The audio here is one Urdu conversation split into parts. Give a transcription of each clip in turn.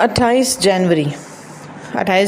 28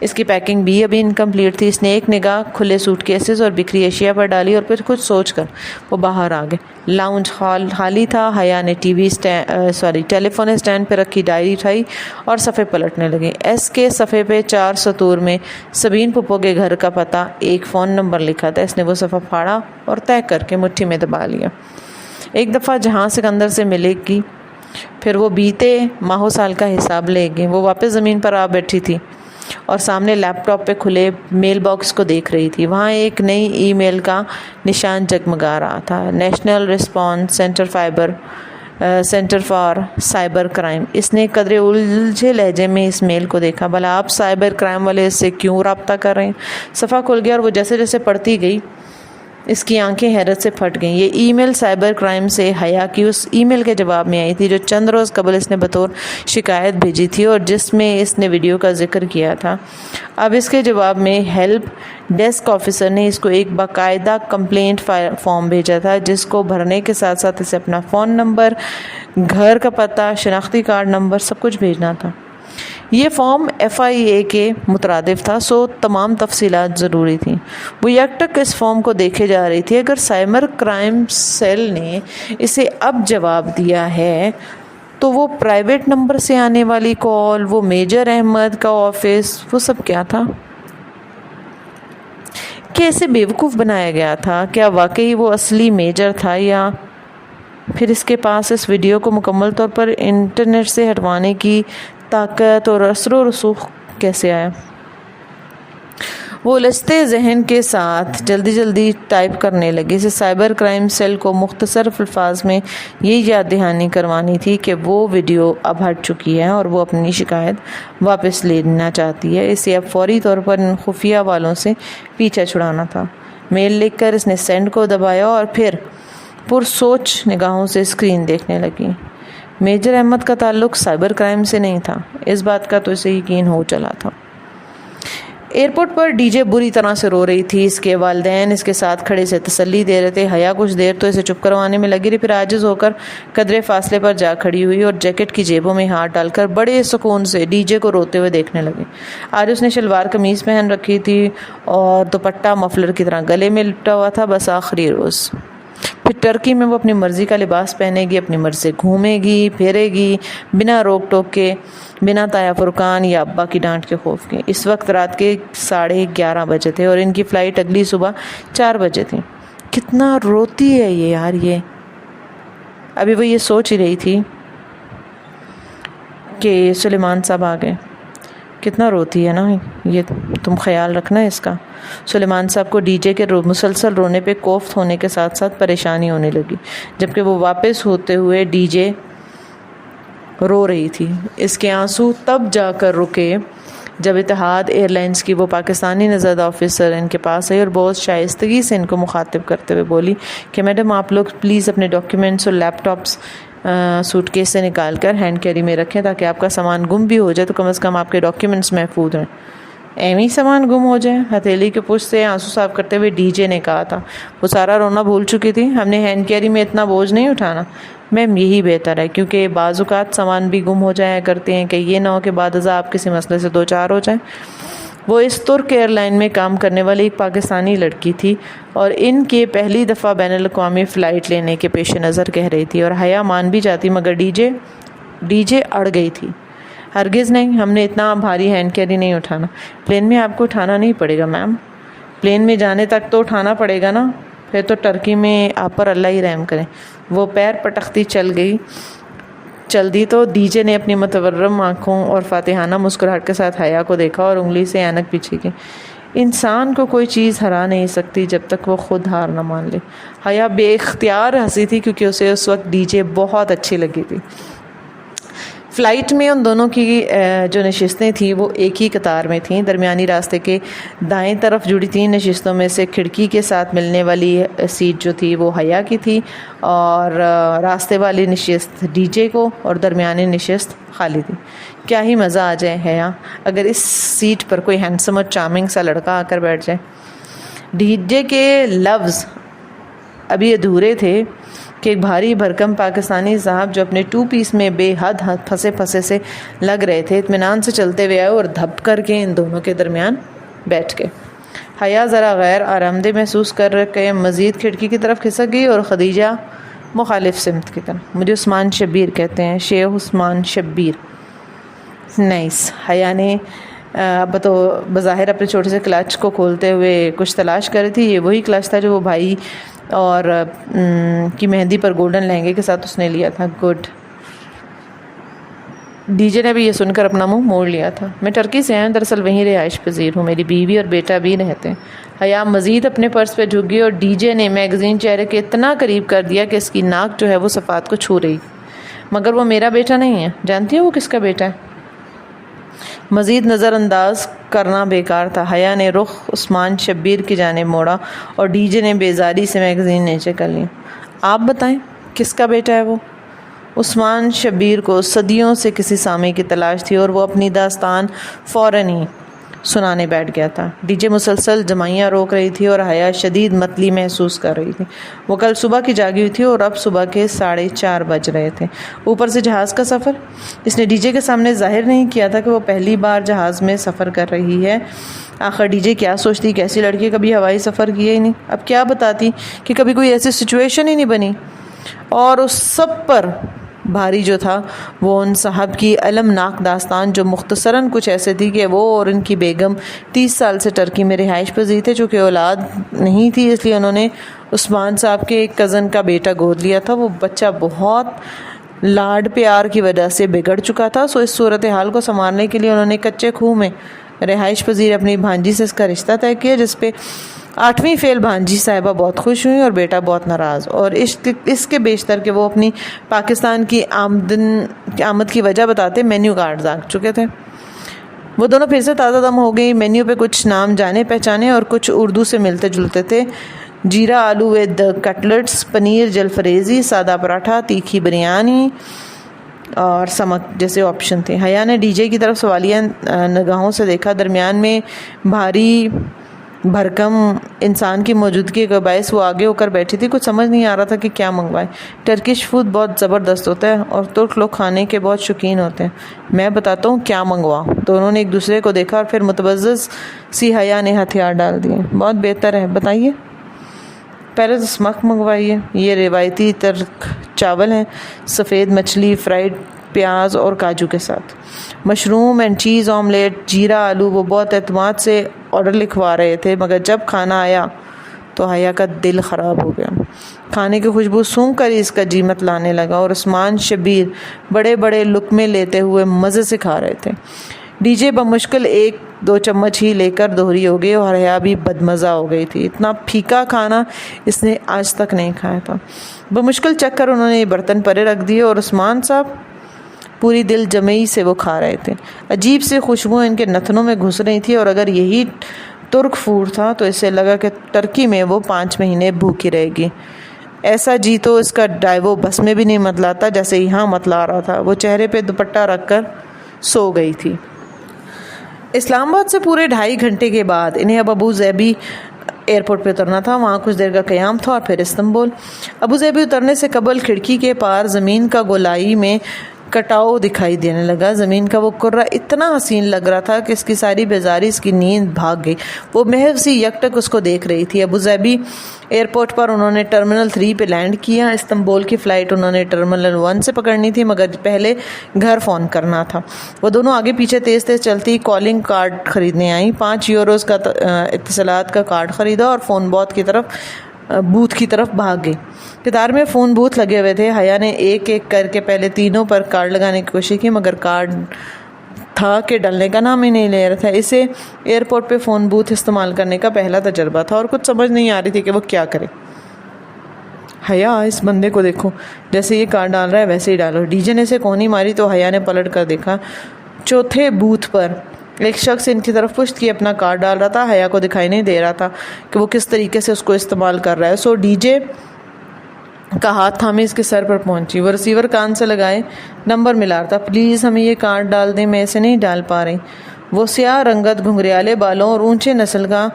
اس کی پیکنگ بھی ابھی انکمپلیٹ تھی. اس نے ایک نگاہ کھلے سوٹ کیسز اور بکھری اشیاء پر ڈالی اور پھر کچھ سوچ کر وہ باہر آ گئے. لاؤنج ہال خالی تھا. حیا نے ٹیلی فون اسٹینڈ پہ رکھی ڈائری اٹھائی اور صفحے پلٹنے لگی. ایس کے صفحے پہ 4 سطور میں سبین پھپھو کے گھر کا پتہ، ایک فون نمبر لکھا تھا. اس نے وہ صفحہ پھاڑا اور طے کر کے مٹھی میں دبا لیا. ایک دفعہ جہاں سکندر سے ملے گی پھر وہ بیتے ماہو سال کا حساب لے گی. وہ واپس زمین پر آ بیٹھی تھی اور سامنے لیپ ٹاپ پہ کھلے میل باکس کو دیکھ رہی تھی. وہاں ایک نئی ای میل کا نشان جگمگا رہا تھا. National response centre for cyber crime. اس نے قدرے الجھے لہجے میں اس میل کو دیکھا. بھلا آپ سائبر کرائم والے اس سے کیوں رابطہ کر رہے ہیں؟ صفحہ کھل گیا اور وہ جیسے جیسے پڑھتی گئی اس کی آنکھیں حیرت سے پھٹ گئیں. یہ ای میل سائبر کرائم سے حیا کی اس ای میل کے جواب میں آئی تھی جو چند روز قبل اس نے بطور شکایت بھیجی تھی اور جس میں اس نے ویڈیو کا ذکر کیا تھا. اب اس کے جواب میں ہیلپ ڈیسک آفیسر نے اس کو ایک باقاعدہ کمپلینٹ فارم بھیجا تھا جس کو بھرنے کے ساتھ ساتھ اسے اپنا فون نمبر، گھر کا پتہ، شناختی کارڈ نمبر سب کچھ بھیجنا تھا. یہ فارم FIA کے مترادف تھا، سو تمام تفصیلات ضروری تھیں. وہ یک ٹک اس فارم کو دیکھے جا رہی تھی. اگر سائبر کرائم سیل نے اسے اب جواب دیا ہے تو وہ پرائیویٹ نمبر سے آنے والی کال، وہ میجر احمد کا آفس، وہ سب کیا تھا؟ کیا اسے بیوقوف بنایا گیا تھا؟ کیا واقعی وہ اصلی میجر تھا، یا پھر اس کے پاس اس ویڈیو کو مکمل طور پر انٹرنیٹ سے ہٹوانے کی طاقت اور اثر و رسوخ کیسے آیا؟ وہ الجھتے ذہن کے ساتھ جلدی ٹائپ کرنے لگی. اسے سائبر کرائم سیل کو مختصر الفاظ میں یہ یاد دہانی کروانی تھی کہ وہ ویڈیو اب ہٹ چکی ہے اور وہ اپنی شکایت واپس لینا چاہتی ہے. اسے اب فوری طور پر ان خفیہ والوں سے پیچھا چھڑانا تھا. میل لکھ کر اس نے سینڈ کو دبایا اور پھر پرسوچ نگاہوں سے اسکرین دیکھنے لگی. میجر احمد کا تعلق سائبر کرائم سے نہیں تھا، اس بات کا تو اسے یقین ہو چلا تھا. ایئرپورٹ پر ڈی جے بری طرح سے رو رہی تھی. اس کے والدین اس کے ساتھ کھڑے سے تسلی دے رہے تھے. حیا کچھ دیر تو اسے چپ کروانے میں لگی رہی، پھر عاجز ہو کر قدرے فاصلے پر جا کھڑی ہوئی اور جیکٹ کی جیبوں میں ہاتھ ڈال کر بڑے سکون سے ڈی جے کو روتے ہوئے دیکھنے لگی. آج اس نے شلوار قمیض پہن رکھی تھی اور دوپٹہ مفلر کی طرح گلے میں لپٹا ہوا تھا. بس آخری روز. پھر ٹرکی میں وہ اپنی مرضی کا لباس پہنے گی، اپنی مرضی سے گھومے گی پھرے گی، بنا روک ٹوک کے، بنا تایا فرقان یا ابا کی ڈانٹ کے خوف کے. اس وقت رات کے 11:30 بجے تھے اور ان کی فلائٹ اگلی صبح 4 بجے تھی. کتنا روتی ہے یہ یار. یہ ابھی وہ یہ سوچ ہی رہی تھی کہ سلیمان صاحب آ گئے. کتنا روتی ہے نا یہ، تم خیال رکھنا اس کا. سلیمان صاحب کو ڈی جے کے مسلسل رونے پہ کوفت ہونے کے ساتھ ساتھ پریشانی ہونے لگی، جبکہ وہ واپس ہوتے ہوئے ڈی جے رو رہی تھی. اس کے آنسو تب جا کر رکے جب اتحاد ایئر لائنز کی وہ پاکستانی نژاد آفیسر ان کے پاس آئی اور بہت شائستگی سے ان کو مخاطب کرتے ہوئے بولی کہ میڈم آپ لوگ پلیز اپنے ڈاکیومنٹس اور لیپ ٹاپس سوٹ کیس سے نکال کر ہینڈ کیری میں رکھیں تاکہ آپ کا سامان گم بھی ہو جائے تو کم از کم آپ کے ڈاکیومنٹس محفوظ ہیں. ایویں سامان گم ہو جائے؟ ہتھیلی کے پشت سے آنسو صاف کرتے ہوئے ڈی جے نے کہا تھا. وہ سارا رونا بھول چکی تھی. ہم نے ہینڈ کیری میں اتنا بوجھ نہیں اٹھانا میم، یہی بہتر ہے کیونکہ بعض اوقات سامان بھی گم ہو جایا کرتے ہیں کہ یہ نہ ہو کہ بعد ازاں آپ کسی مسئلے سے 2-4 ہو جائیں. وہ اس ترک ایئر لائن میں کام کرنے والی ایک پاکستانی لڑکی تھی اور ان کے پہلی دفعہ بین الاقوامی فلائٹ لینے کے پیش نظر کہہ رہی تھی. اور حیا مان بھی جاتی مگر ڈی جے اڑ گئی تھی. ہرگز نہیں، ہم نے اتنا بھاری ہینڈ کیری نہیں اٹھانا. پلین میں آپ کو اٹھانا نہیں پڑے گا میم. پلین میں جانے تک تو اٹھانا پڑے گا نا، پھر تو ٹرکی میں آپ پر اللہ ہی رحم کرے. وہ پیر پٹختی چل دی تو ڈی جے نے اپنی متورم آنکھوں اور فاتحانہ مسکراہٹ کے ساتھ حیا کو دیکھا اور انگلی سے اینک پیچھے کی. انسان کو کوئی چیز ہرا نہیں سکتی جب تک وہ خود ہار نہ مان لے. حیا بے اختیار ہنسی تھی کیونکہ اسے اس وقت ڈی جے بہت اچھی لگی تھی. فلائٹ میں ان دونوں کی جو نشستیں تھیں وہ ایک ہی قطار میں تھیں. درمیانی راستے کے دائیں طرف جڑی 3 نشستوں میں سے کھڑکی کے ساتھ ملنے والی سیٹ جو تھی وہ حیا کی تھی اور راستے والی نشست ڈی جے کو اور درمیانی نشست خالی تھی. کیا ہی مزہ آ جائے حیا اگر اس سیٹ پر کوئی ہینڈسم اور چارمنگ سا لڑکا آ کر بیٹھ جائے. ڈی جے کے لفظ ابھی ادھورے تھے کہ ایک بھاری بھرکم پاکستانی صاحب جو اپنے 2 پیس میں بے حد پھنسے سے لگ رہے تھے اطمینان سے چلتے ہوئے آئے اور دھپ کر کے ان دونوں کے درمیان بیٹھ گئے۔ حیا ذرا غیر آرامدہ محسوس کر کے مزید کھڑکی کی طرف کھسک گئی اور خدیجہ مخالف سمت کی طرف۔ مجھے عثمان شبیر کہتے ہیں، شیخ عثمان شبیر۔ نائس۔ حیا نے اب تو بظاہر اپنے چھوٹے سے کلچ کو کھولتے ہوئے کچھ تلاش کر رہی تھی۔ یہ وہی کلچ تھا جو وہ بھائی اور کی مہندی پر گولڈن لہنگے کے ساتھ اس نے لیا تھا۔ گڈ۔ ڈی جے نے بھی یہ سن کر اپنا منہ موڑ لیا تھا۔ میں ٹرکی سے آیا، دراصل وہیں رہائش پذیر ہوں، میری بیوی اور بیٹا بھی رہتے ہیں۔ حیا مزید اپنے پرس پہ جھک گئی اور ڈی جے نے میگزین چہرے کے اتنا قریب کر دیا کہ اس کی ناک جو ہے وہ صفات کو چھو رہی۔ مگر وہ میرا بیٹا نہیں ہے۔ جانتی ہو وہ کس کا بیٹا ہے؟ مزید نظر انداز کرنا بیکار تھا۔ حیا نے رخ عثمان شبیر کی جانب موڑا اور ڈی جے نے بیزاری سے میگزین نیچے کر لیا۔ آپ بتائیں کس کا بیٹا ہے وہ؟ عثمان شبیر کو صدیوں سے کسی سامع کی تلاش تھی اور وہ اپنی داستان فوراً ہی سنانے بیٹھ گیا تھا۔ ڈی جے مسلسل جمائیاں روک رہی تھی اور حیا شدید متلی محسوس کر رہی تھی۔ وہ کل صبح کی جاگی ہوئی تھی اور اب صبح کے 4:30 بج رہے تھے۔ اوپر سے جہاز کا سفر۔ اس نے ڈی جے کے سامنے ظاہر نہیں کیا تھا کہ وہ پہلی بار جہاز میں سفر کر رہی ہے۔ آخر ڈی جے کیا سوچتی کہ ایسی لڑکی کبھی ہوائی سفر کیا ہی نہیں، اب کیا بتاتی کہ کبھی کوئی ایسی سچویشن ہی نہیں بنی۔ اور اس سب پر بھاری جو تھا وہ ان صاحب کی المناک داستان، جو مختصراً کچھ ایسے تھی کہ وہ اور ان کی بیگم 30 سال سے ٹرکی میں رہائش پذیر تھے، چونکہ اولاد نہیں تھی اس لیے انہوں نے عثمان صاحب کے ایک کزن کا بیٹا گود لیا تھا۔ وہ بچہ بہت لاڈ پیار کی وجہ سے بگڑ چکا تھا، سو اس صورتحال کو سنبھالنے کے لیے انہوں نے کچے کھوہ میں رہائش پذیر اپنی بھانجی سے اس کا رشتہ طے کیا، جس پہ 8ویں فیل بھانجی صاحبہ بہت خوش ہوئی اور بیٹا بہت ناراض، اور اس کے بیشتر کہ وہ اپنی پاکستان کی آمد کی وجہ بتاتے مینیو کارڈ زانگ چکے تھے۔ وہ دونوں پھر سے تازہ دم ہو گئی۔ مینیو پہ کچھ نام جانے پہچانے اور کچھ اردو سے ملتے جلتے تھے۔ جیرا آلو ود کٹلٹس، پنیر جلفریزی، سادہ پراٹھا، تیکھی بریانی اور سمک جیسے آپشن تھے۔ حیا نے ڈی جے کی طرف سوالیہ نگاہوں سے دیکھا۔ درمیان میں بھاری بھرکم انسان کی موجودگی کے باعث وہ آگے ہو کر بیٹھی تھی۔ کچھ سمجھ نہیں آ رہا تھا کہ کیا منگوائے۔ ٹرکش فوڈ بہت زبردست ہوتا ہے اور ترک لوگ کھانے کے بہت شوقین ہوتے ہیں۔ میں بتاتا ہوں کیا منگوا۔ دونوں نے ایک دوسرے کو دیکھا اور پھر متوجہ سی حیا نے ہتھیار ڈال دیے۔ بہت بہتر ہے، بتائیے۔ پہلے تو سمک منگوائیے۔ یہ روایتی ترک چاول ہیں، سفید مچھلی، فرائیڈ پیاز اور کاجو کے ساتھ، مشروم اینڈ چیز آملیٹ، جیرا آلو۔ وہ بہت اعتماد سے آرڈر لکھوا رہے تھے، مگر جب کھانا آیا تو حیا کا دل خراب ہو گیا۔ کھانے کی خوشبو سونگھ کر ہی اس کا جی مت لانے لگا اور عثمان شبیر بڑے بڑے لقمے لیتے ہوئے مزے سے کھا رہے تھے۔ ڈی جے بمشکل 1-2 چمچ ہی لے کر دوہری ہو گئی اور حیا بھی بدمزہ ہو گئی تھی۔ اتنا پھیکا کھانا اس نے آج تک نہیں کھایا تھا۔ بمشکل چکھ کر انہوں نے یہ برتن پرے رکھ دیے اور عثمان صاحب پوری دل جمعی سے وہ کھا رہے تھے۔ عجیب سی خوشبو ان کے نتنوں میں گھس رہی تھی، اور اگر یہی ترک فوڈ تھا تو اسے لگا کہ ترکی میں وہ 5 مہینے بھوکی رہے گی۔ ایسا جی تو اس کا ڈائیو بس میں بھی نہیں متلاتا جیسے یہاں متلا رہا تھا۔ وہ چہرے پہ دوپٹہ رکھ کر سو گئی تھی۔ اسلام آباد سے پورے 2.5 گھنٹے کے بعد انہیں اب ابو ظبی ایئرپورٹ پہ اترنا تھا۔ وہاں کچھ دیر کا قیام تھا اور پھر استنبول۔ ابو ظبی اترنے سے قبل کھڑکی کے پار زمین کا گولائی میں کٹاؤ دکھائی دینے لگا۔ زمین کا وہ کرہ اتنا حسین لگ رہا تھا کہ اس کی ساری بیزاری اس کی نیند بھاگ گئی۔ وہ محض سی یک ٹک اس کو دیکھ رہی تھی۔ ابو ظبی ایئرپورٹ پر انہوں نے ٹرمینل 3 پہ لینڈ کیا۔ استنبول کی فلائٹ انہوں نے ٹرمینل 1 سے پکڑنی تھی، مگر پہلے گھر فون کرنا تھا۔ وہ دونوں آگے پیچھے تیز تیز چلتی کالنگ کارڈ خریدنے آئیں۔ 5 یوروز کا اتصالات کا کارڈ خریدا اور فون بوتھ کی طرف بھاگ گئی۔ قطار میں فون بوتھ لگے ہوئے تھے۔ حیا نے ایک ایک کر کے پہلے تینوں پر کارڈ لگانے کی کوشش کی، مگر کارڈ تھا کہ ڈلنے کا نام ہی نہیں لے رہا تھا۔ اسے ایئرپورٹ پہ فون بوتھ استعمال کرنے کا پہلا تجربہ تھا اور کچھ سمجھ نہیں آ رہی تھی کہ وہ کیا کرے۔ حیا، اس بندے کو دیکھو، جیسے یہ کارڈ ڈال رہا ہے ویسے ہی ڈالو۔ ڈی جے نے اسے کونی ماری تو حیا نے پلٹ کر دیکھا۔ چوتھے بوتھ پر ایک شخص ان کی طرف پشت کی اپنا کارڈ ڈال رہا تھا۔ حیا کو دکھائی نہیں دے رہا تھا کہ وہ کس طریقے سے اس کو استعمال کر رہا ہے، سو ڈی جے کا ہاتھ تھامے اس کے سر پر پہنچی۔ وہ ریسیور کان سے لگائے نمبر ملا رہا تھا۔ پلیز ہمیں یہ کارڈ ڈال دیں، میں اسے نہیں ڈال پا رہی۔ وہ سیاہ رنگت گھنگریالے بالوں اور اونچے نسل کا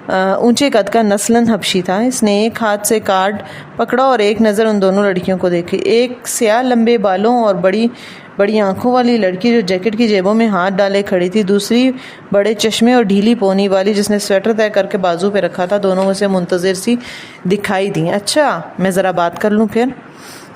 اونچے قد کا نسلاً حبشی تھا۔ اس نے ایک ہاتھ سے کارڈ پکڑا اور ایک نظر ان دونوں لڑکیوں کو دیکھی۔ ایک سیاہ لمبے بالوں اور بڑی بڑی آنکھوں والی لڑکی جو جیکٹ کی جیبوں میں ہاتھ ڈالے کھڑی تھی، دوسری بڑے چشمے اور ڈھیلی پونی والی جس نے سویٹر طے کر کے بازو پہ رکھا تھا۔ دونوں اسے منتظر سی دکھائی دیں۔ اچھا میں ذرا بات کر لوں پھر؟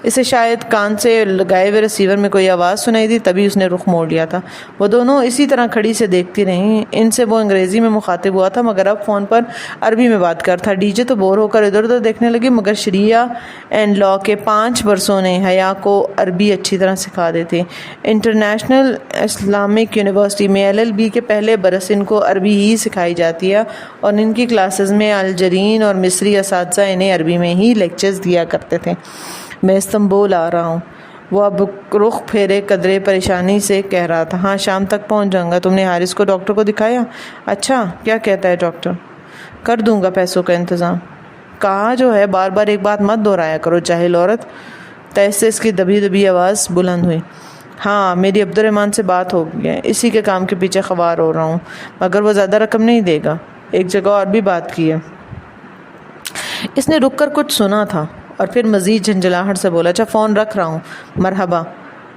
اسے شاید کان سے لگائے ہوئے ریسیور میں کوئی آواز سنائی دی، تبھی اس نے رخ موڑ لیا تھا۔ وہ دونوں اسی طرح کھڑی سے دیکھتی رہیں۔ ان سے وہ انگریزی میں مخاطب ہوا تھا مگر اب فون پر عربی میں بات کر تھا۔ ڈی جے تو بور ہو کر ادھر ادھر دیکھنے لگی، مگر شریعہ اینڈ لا کے 5 برسوں نے حیا کو عربی اچھی طرح سکھا دی تھی۔ انٹرنیشنل اسلامک یونیورسٹی میں LLB کے پہلے برس ان کو عربی ہی سکھائی جاتی ہے، اور ان کی کلاسز میں الجرین اور مصری اساتذہ انہیں عربی میں ہی لیکچرز دیا کرتے تھے۔ میں استنبول آ رہا ہوں، وہ اب رخ پھیرے قدرے پریشانی سے کہہ رہا تھا۔ ہاں شام تک پہنچ جاؤں گا۔ تم نے حارث کو ڈاکٹر کو دکھایا؟ اچھا کیا کہتا ہے ڈاکٹر؟ کر دوں گا پیسوں کا انتظام۔ کہا جو ہے بار بار ایک بات مت دہرایا کرو جاہل عورت۔ تیز سے اس کی دبی دبی آواز بلند ہوئی۔ ہاں میری عبد الرحمن سے بات ہو گئی ہے، اسی کے کام کے پیچھے خوار ہو رہا ہوں، مگر وہ زیادہ رقم نہیں دے گا۔ ایک جگہ اور بھی بات کی ہے۔ اس نے رک کر کچھ سنا تھا اور پھر مزید جھنجھلاہٹ سے بولا، اچھا فون رکھ رہا ہوں، مرحبا۔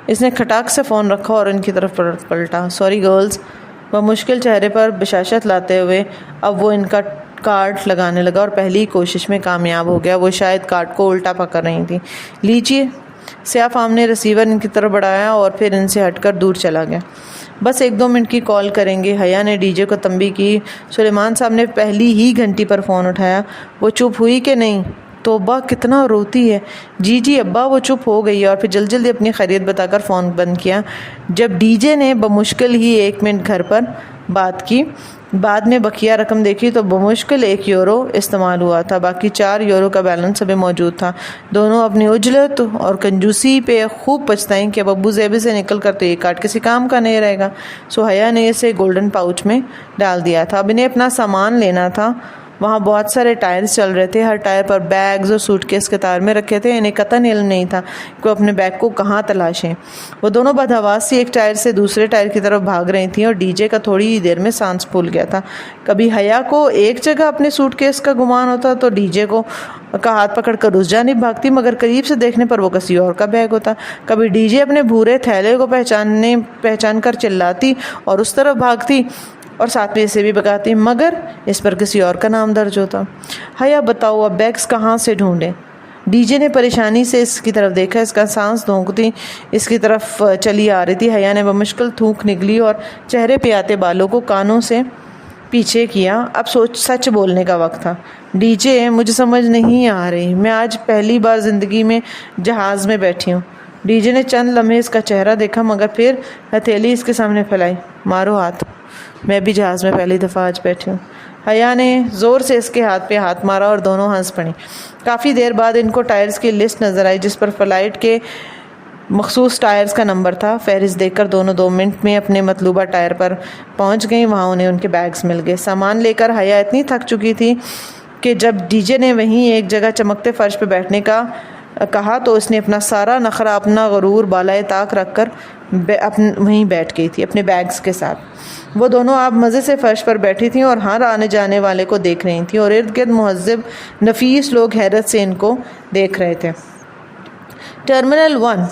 اس نے کھٹاک سے فون رکھا اور ان کی طرف پلٹا۔ سوری گرلز، وہ مشکل چہرے پر بشاشت لاتے ہوئے اب وہ ان کا کارڈ لگانے لگا اور پہلی کوشش میں کامیاب ہو گیا۔ وہ شاید کارڈ کو الٹا پکڑ رہی تھی۔ لیجیے۔ سیاہ فام نے ریسیور ان کی طرف بڑھایا اور پھر ان سے ہٹ کر دور چلا گیا۔ بس 1-2 منٹ کی کال کریں گے۔ حیا نے ڈی جے کو تنبیہ کی۔ سلیمان صاحب نے پہلی ہی گھنٹی پر فون اٹھایا۔ وہ چپ ہوئی کہ نہیں؟ توبہ کتنا روتی ہے۔ جی ابا۔ وہ چپ ہو گئی اور پھر جلدی اپنی خیریت بتا کر فون بند کیا۔ جب ڈی جے نے بمشکل ہی 1 منٹ گھر پر بات کی، بعد میں بقیہ رقم دیکھی تو بمشکل 1 یورو استعمال ہوا تھا، باقی 4 یورو کا بیلنس ابھی موجود تھا۔ دونوں اپنی عجلت اور کنجوسی پہ خوب پچھتائیں کہ اب ابو زیبے سے نکل کر تو یہ کارڈ کسی کام کا نہیں رہے گا۔ سو حیا نے اسے گولڈن پاؤچ میں ڈال دیا تھا۔ اب انہیں اپنا سامان لینا تھا۔ وہاں بہت سارے ٹائرز چل رہے تھے، ہر ٹائر پر بیگز اور سوٹ کیس قطار میں رکھے تھے۔ انہیں قطعاً علم نہیں تھا کہ وہ اپنے بیگ کو کہاں تلاشیں۔ وہ دونوں بدحواس سی ایک ٹائر سے دوسرے ٹائر کی طرف بھاگ رہی تھیں اور ڈی جے کا تھوڑی ہی دیر میں سانس پھول گیا تھا۔ کبھی حیا کو ایک جگہ اپنے سوٹ کیس کا گمان ہوتا تو ڈی جے کا ہاتھ پکڑ کر اس جانب بھاگتی، مگر قریب سے دیکھنے پر وہ کسی اور کا بیگ ہوتا۔ کبھی ڈی جے اپنے بھورے تھیلے کو پہچان کر چلاتی اور اس طرف بھاگتی اور ساتھ میں اسے بھی بگاتی، مگر اس پر کسی اور کا نام درج ہوتا۔ حیا بتاؤ اب بیگز کہاں سے ڈھونڈیں؟ ڈی جے نے پریشانی سے اس کی طرف دیکھا۔ اس کا سانس دھونکتی اس کی طرف چلی آ رہی تھی۔ حیا نے بمشکل تھوک نگلی اور چہرے پہ آتے بالوں کو کانوں سے پیچھے کیا۔ اب سچ بولنے کا وقت تھا۔ ڈی جے مجھے سمجھ نہیں آ رہی، میں آج پہلی بار زندگی میں جہاز میں بیٹھی ہوں۔ ڈی جے نے چند لمحے اس کا چہرہ دیکھا مگر پھر ہتھیلی اس کے سامنے پھیلائی۔ مارو ہاتھ۔ میں بھی جہاز میں پہلی دفعہ آج بیٹھی ہوں۔ حیا نے زور سے اس کے ہاتھ پہ ہاتھ مارا اور دونوں ہنس پڑیں۔ کافی دیر بعد ان کو ٹائرز کی لسٹ نظر آئی جس پر فلائٹ کے مخصوص ٹائرز کا نمبر تھا۔ فہرست دیکھ کر دونوں 2 منٹ میں اپنے مطلوبہ ٹائر پر پہنچ گئیں۔ وہاں انہیں ان کے بیگز مل گئے۔ سامان لے کر حیا اتنی تھک چکی تھی کہ جب ڈی جے نے وہیں ایک جگہ چمکتے فرش پہ بیٹھنے کا کہا تو اس نے اپنا سارا نخرہ، اپنا غرور بالائے طاق رکھ کر وہیں بیٹھ گئی تھی اپنے بیگز کے ساتھ۔ وہ دونوں آپ مزے سے فرش پر بیٹھی تھیں اور ہر آنے جانے والے کو دیکھ رہی تھیں، اور ارد گرد مہذب نفیس لوگ حیرت سے ان کو دیکھ رہے تھے۔ ٹرمینل 1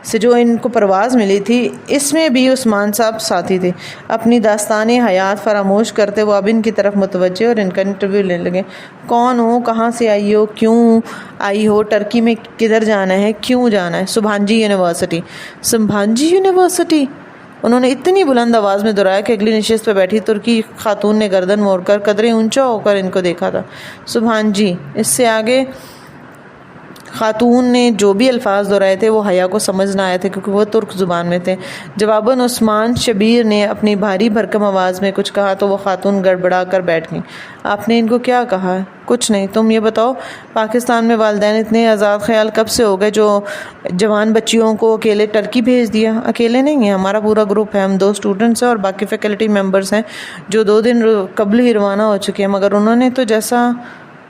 سے جو ان کو پرواز ملی تھی اس میں بھی عثمان صاحب ساتھی تھے۔ اپنی داستان حیات فراموش کرتے وہ اب ان کی طرف متوجہ اور ان کا انٹرویو لینے لگے۔ کون ہو؟ کہاں سے آئی ہو؟ کیوں آئی ہو؟ ٹرکی میں کدھر جانا ہے؟ کیوں جانا ہے؟ سبحانجی یونیورسٹی۔ سبحانجی یونیورسٹی؟ انہوں نے اتنی بلند آواز میں دہرایا کہ اگلی نشست پہ بیٹھی ترکی خاتون نے گردن موڑ کر قدرے اونچا ہو کر ان کو دیکھا تھا۔ سبحانجی۔ اس سے آگے خاتون نے جو بھی الفاظ دہرائے تھے وہ حیا کو سمجھ نہ آئے تھے کیونکہ وہ ترک زبان میں تھے۔ جواباً عثمان شبیر نے اپنی بھاری بھرکم آواز میں کچھ کہا تو وہ خاتون گڑبڑا کر بیٹھ گئیں۔ آپ نے ان کو کیا کہا؟ کچھ نہیں۔ تم یہ بتاؤ پاکستان میں والدین اتنے آزاد خیال کب سے ہو گئے جو جوان بچیوں کو اکیلے ٹرکی بھیج دیا؟ اکیلے نہیں ہیں، ہمارا پورا گروپ ہے، ہم 2 اسٹوڈنٹس ہیں اور باقی فیکلٹی ممبرس ہیں جو 2 دن قبل ہی روانہ ہو چکے ہیں، مگر انہوں نے تو جیسا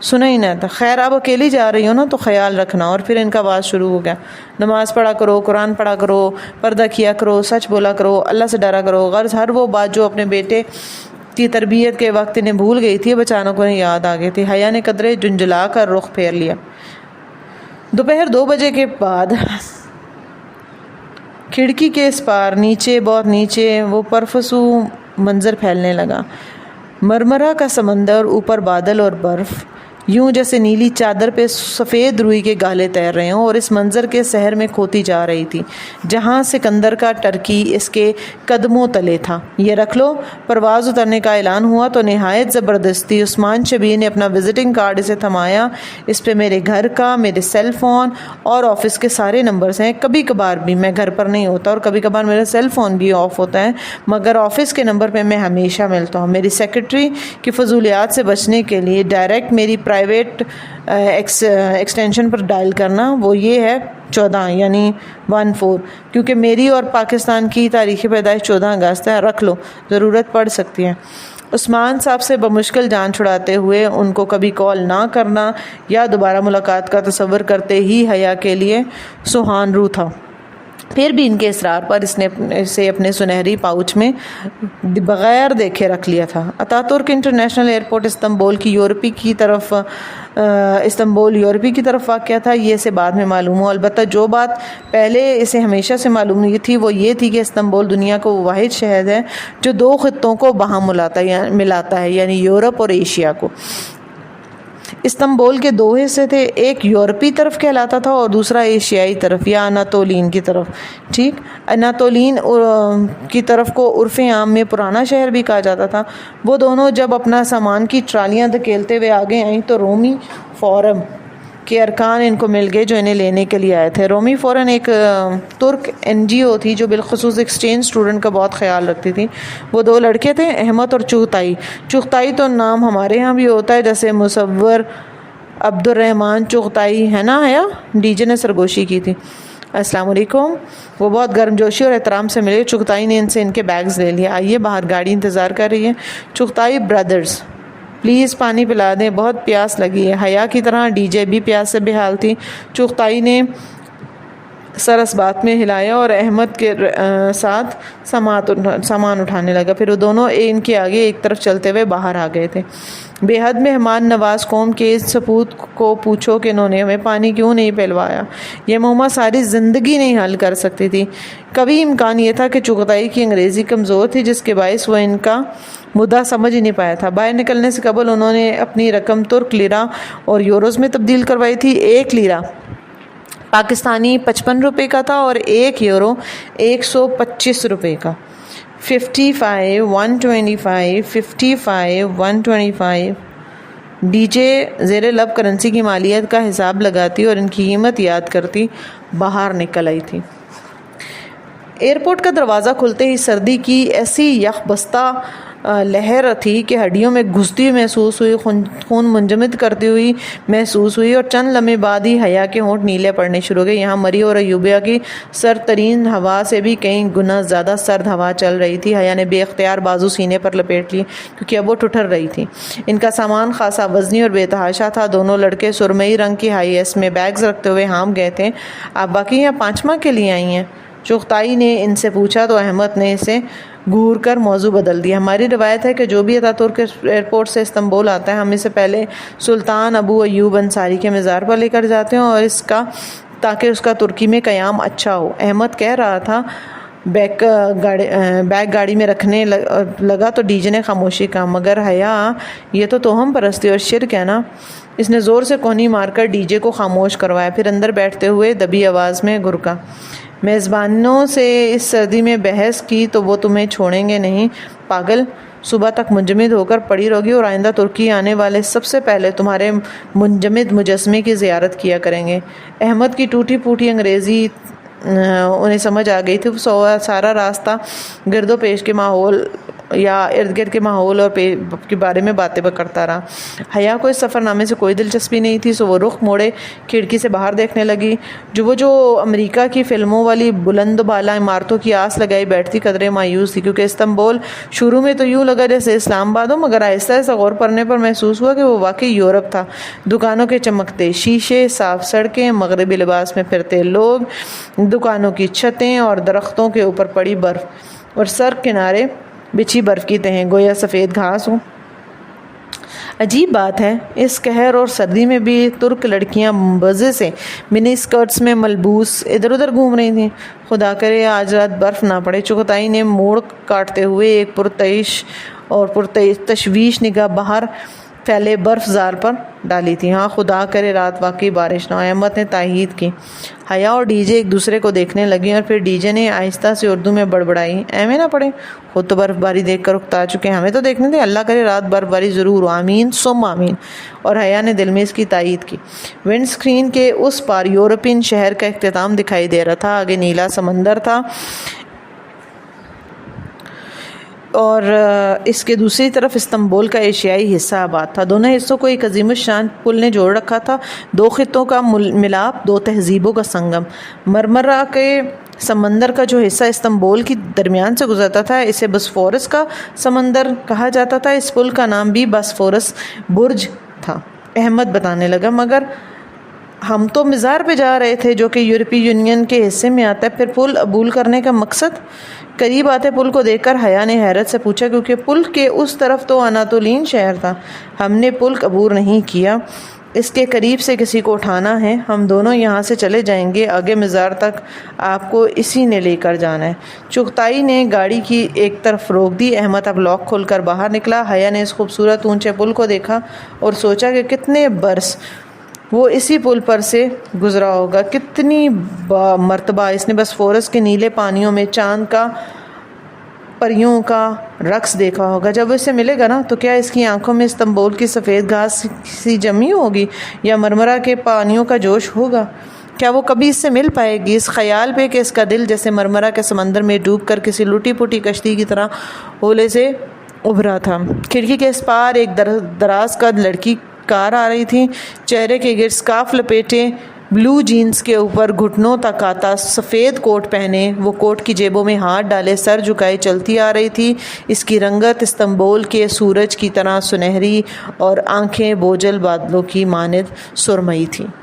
سنا ہی نہ تھا۔ خیر اب اکیلی جا رہی ہو نا تو خیال رکھنا۔ اور پھر ان کا آواز شروع ہو گیا۔ نماز پڑھا کرو، قرآن پڑھا کرو، پردہ کیا کرو، سچ بولا کرو، اللہ سے ڈرا کرو، غرض ہر وہ بات جو اپنے بیٹے کی تربیت کے وقت انہیں بھول گئی تھی، اب اچانک انہیں یاد آ گئی تھی۔ حیا نے قدرے جھنجھلا کر رخ پھیر لیا۔ دوپہر 2 بجے کے بعد کھڑکی کے اس پار نیچے، بہت نیچے، وہ پرفسو منظر پھیلنے لگا۔ مرمرہ کا سمندر، اوپر بادل اور برف، یوں جیسے نیلی چادر پہ سفید روئی کے گالے تیر رہے ہوں، اور اس منظر کے سحر میں کھوتی جا رہی تھی جہاں سکندر کا ٹرکی اس کے قدموں تلے تھا۔ یہ رکھ لو۔ پرواز اترنے کا اعلان ہوا تو نہایت زبردستی عثمان شبیر نے اپنا وزٹنگ کارڈ اسے تھمایا۔ اس پہ میرے گھر کا، میرے سیل فون اور آفس کے سارے نمبرز ہیں۔ کبھی کبھار بھی میں گھر پر نہیں ہوتا اور کبھی کبھار میرا سیل فون بھی آف ہوتا ہے، مگر آفس کے نمبر پہ میں ہمیشہ ملتا ہوں۔ میری سیکرٹری کی فضولیات سے بچنے کے لیے ڈائریکٹ میری پرائیویٹ ایکسٹینشن پر ڈائل کرنا، وہ یہ ہے 14 یعنی 14، کیونکہ میری اور پاکستان کی تاریخ پیدائش 14 اگست ہے۔ رکھ لو، ضرورت پڑ سکتی ہے۔ عثمان صاحب سے بمشکل جان چھڑاتے ہوئے ان کو کبھی کال نہ کرنا یا دوبارہ ملاقات کا تصور کرتے ہی حیا کے لیے سوہان رو تھا۔ پھر بھی ان کے اصرار پر اس نے اسے اپنے سنہری پاؤچ میں بغیر دیکھے رکھ لیا تھا۔ اتاتورک انٹرنیشنل ایئرپورٹ استنبول یورپی کی طرف واقع تھا۔ یہ اسے بعد میں معلوم ہوا، البتہ جو بات پہلے اسے ہمیشہ سے معلوم نہیں تھی وہ یہ تھی کہ استنبول دنیا کا وہ واحد شہر ہے جو 2 خطوں کو باہم ملاتا ہے، یعنی یورپ اور ایشیا کو۔ استنبول کے 2 حصے تھے، ایک یورپی طرف کہلاتا تھا اور دوسرا ایشیائی طرف یا اناتولین کی طرف۔ ٹھیک، اناتولین کی طرف کو عرف عام میں پرانا شہر بھی کہا جاتا تھا۔ وہ دونوں جب اپنا سامان کی ٹرالیاں دھکیلتے ہوئے آگے آئیں تو رومی فورم کے ارکان ان کو مل گئے جو انہیں لینے کے لیے آئے تھے۔ رومی فورن ایک ترک NGO تھی جو بالخصوص ایکسچینج اسٹوڈنٹ کا بہت خیال رکھتی تھی۔ وہ 2 لڑکے تھے، احمد اور چغتائی۔ چغتائی تو نام ہمارے ہاں بھی ہوتا ہے، جیسے مصور عبد الرحمن چغتائی ہے نا، ہے ڈی جے نے سرگوشی کی تھی۔ السلام علیکم۔ وہ بہت گرم جوشی اور احترام سے ملے۔ چغتائی نے ان کے بیگز لے لیا۔ آئیے باہر، گاڑی انتظار کر رہی ہے۔ چغتائی برادرز پلیز پانی پلا دیں، بہت پیاس لگی ہے۔ حیا کی طرح ڈی جے بھی پیاس سے بحال تھی۔ چغتائی نے سر اس بات میں ہلایا اور احمد کے ساتھ سامان اٹھانے لگا۔ پھر وہ دونوں ان کے آگے ایک طرف چلتے ہوئے باہر آ گئے تھے۔ بے حد مہمان نواز قوم کے اس سپوت کو پوچھو کہ انہوں نے ہمیں پانی کیوں نہیں پلوایا۔ یہ معمہ ساری زندگی نہیں حل کر سکتی تھی۔ کبھی امکان یہ تھا کہ چغتائی کی انگریزی کمزور تھی جس کے باعث وہ ان کا مدعا سمجھ ہی نہیں پایا تھا۔ باہر نکلنے سے قبل انہوں نے اپنی رقم ترک لیرہ اور یوروز میں تبدیل کروائی تھی۔ 1 لیرہ پاکستانی 55 روپے کا تھا اور 1 یورو 125 روپے کا۔ 55 125 55 125 ڈی جے زیر لب کرنسی کی مالیت کا حساب لگاتی اور ان کی قیمت یاد کرتی باہر نکل آئی تھی۔ ایئرپورٹ کا دروازہ کھلتے ہی سردی کی ایسی یخ بستہ لہر تھی کہ ہڈیوں میں گھستی ہوئی محسوس ہوئی، خون منجمد کرتی ہوئی محسوس ہوئی، اور چند لمحے بعد ہی حیا کے ہونٹ نیلے پڑنے شروع ہو گئے۔ یہاں مری اور ایوبیا کی سرد ترین ہوا سے بھی کئی گنا زیادہ سرد ہوا چل رہی تھی۔ حیا نے بے اختیار بازو سینے پر لپیٹ لیے کیونکہ اب وہ ٹھٹر رہی تھی۔ ان کا سامان خاصا وزنی اور بے تحاشا تھا۔ دونوں لڑکے سرمئی رنگ کی ہائی ایس میں بیگز رکھتے ہوئے ہام گئے تھے۔ آپ باقی یہاں 5 ماہ کے لیے آئی ہیں؟ چغتائی نے ان سے پوچھا تو احمد نے اسے گھور کر موضوع بدل دیا۔ ہماری روایت ہے کہ جو بھی اتاتورک ایئرپورٹ سے استنبول آتا ہے ہم اسے پہلے سلطان ابو ایوب انصاری کے مزار پر لے کر جاتے ہیں اور تاکہ اس کا ترکی میں قیام اچھا ہو۔ احمد کہہ رہا تھا، بیگ گاڑی میں رکھنے لگا تو ڈی جے نے خاموشی کہا، مگر حیا یہ تو توہم پرستی اور شرک ہے نا۔ اس نے زور سے کونی مار کر ڈی جے کو خاموش کروایا، پھر اندر بیٹھتے ہوئے دبی آواز میں گرکا، میزبانوں سے اس سردی میں بحث کی تو وہ تمہیں چھوڑیں گے نہیں پاگل، صبح تک منجمد ہو کر پڑی رہوگی اور آئندہ ترکی آنے والے سب سے پہلے تمہارے منجمد مجسمے کی زیارت کیا کریں گے۔ احمد کی ٹوٹی پھوٹی انگریزی انہیں سمجھ آ گئی تھی۔ وہ سارا راستہ گرد و پیش کے ماحول یا ارد گرد کے ماحول اور کے بارے میں باتیں کرتا رہا۔ حیا کو اس سفر نامے سے کوئی دلچسپی نہیں تھی، سو وہ رخ موڑے کھڑکی سے باہر دیکھنے لگی جو امریکہ کی فلموں والی بلند بالا عمارتوں کی آس لگائی بیٹھتی قدرے مایوس تھی، کیونکہ استنبول شروع میں تو یوں لگا جیسے اسلام آباد ہو، مگر آہستہ آہستہ غور کرنے پر محسوس ہوا کہ وہ واقعی یورپ تھا۔ دکانوں کے چمکتے شیشے، صاف سڑکیں، مغربی لباس میں پھرتے لوگ، دکانوں کی چھتیں اور درختوں کے اوپر پڑی برف، اور سڑک کنارے بچھی برف کی تہیں، گویا سفید گھاس ہو۔ عجیب بات ہے، اس قہر اور سردی میں بھی ترک لڑکیاں مزے سے منی اسکرٹس میں ملبوس ادھر ادھر گھوم رہی تھیں۔ خدا کرے آج رات برف نہ پڑے۔ چغتائی نے موڑ کاٹتے ہوئے ایک پرتشویش نگاہ باہر پھیلے برف زار پر ڈالی تھی۔ ہاں، خدا کرے رات واقعی بارش نہ ہو، احمد نے تائید کی۔ حیا اور ڈی جے ایک دوسرے کو دیکھنے لگیں اور پھر ڈی جے نے آہستہ سے اردو میں بڑبڑائی، ایویں نہ پڑے، خود تو برف باری دیکھ کر اکتا چکے، ہمیں تو دیکھنے دیں، اللہ کرے رات برف باری ضرور ہو، آمین ثم آمین۔ اور حیا نے دل میں اس کی تائید کی۔ ونڈ اسکرین کے اس پار یورپین شہر کا اختتام دکھائی دے رہا تھا، آگے نیلا سمندر تھا اور اس کے دوسری طرف استنبول کا ایشیائی حصہ آباد تھا۔ دونوں حصوں کو ایک عظیم الشان پل نے جوڑ رکھا تھا، دو خطوں کا ملاپ، دو تہذیبوں کا سنگم۔ مرمرہ کے سمندر کا جو حصہ استنبول کی درمیان سے گزرتا تھا اسے بسفورس کا سمندر کہا جاتا تھا۔ اس پل کا نام بھی بسفورس برج تھا۔ احمد بتانے لگا، مگر ہم تو مزار پہ جا رہے تھے جو کہ یورپی یونین کے حصے میں آتا ہے، پھر پل عبور کرنے کا مقصد؟ قریب آتے پل کو دیکھ کر حیا نے حیرت سے پوچھا، کیونکہ پل کے اس طرف تو اناتولین شہر تھا۔ ہم نے پل عبور نہیں کیا، اس کے قریب سے کسی کو اٹھانا ہے، ہم دونوں یہاں سے چلے جائیں گے، آگے مزار تک آپ کو اسی نے لے کر جانا ہے۔ چغتائی نے گاڑی کی ایک طرف روک دی۔ احمد اب لاک کھول کر باہر نکلا۔ حیا نے اس خوبصورت اونچے پل کو دیکھا اور سوچا کہ کتنے برس وہ اسی پل پر سے گزرا ہوگا، کتنی مرتبہ اس نے بسفورس کے نیلے پانیوں میں چاند کا، پریوں کا رقص دیکھا ہوگا۔ جب وہ اسے ملے گا نا تو کیا اس کی آنکھوں میں استنبول کی سفید گھاس سی جمی ہوگی یا مرمرہ کے پانیوں کا جوش ہوگا؟ کیا وہ کبھی اس سے مل پائے گی؟ اس خیال پہ کہ اس کا دل جیسے مرمرہ کے سمندر میں ڈوب کر کسی لوٹی پوٹی کشتی کی طرح ہولے سے ابھرا تھا۔ کھڑکی کے اس پار ایک دراز قد لڑکی کار آ رہی تھی، چہرے کے گرد اسکارف لپیٹے، بلو جینز کے اوپر گھٹنوں تک آتا سفید کوٹ پہنے، وہ کوٹ کی جیبوں میں ہاتھ ڈالے سر جھکائے چلتی آ رہی تھی۔ اس کی رنگت استنبول کے سورج کی طرح سنہری اور آنکھیں بوجھل بادلوں کی مانند سرمئی تھیں۔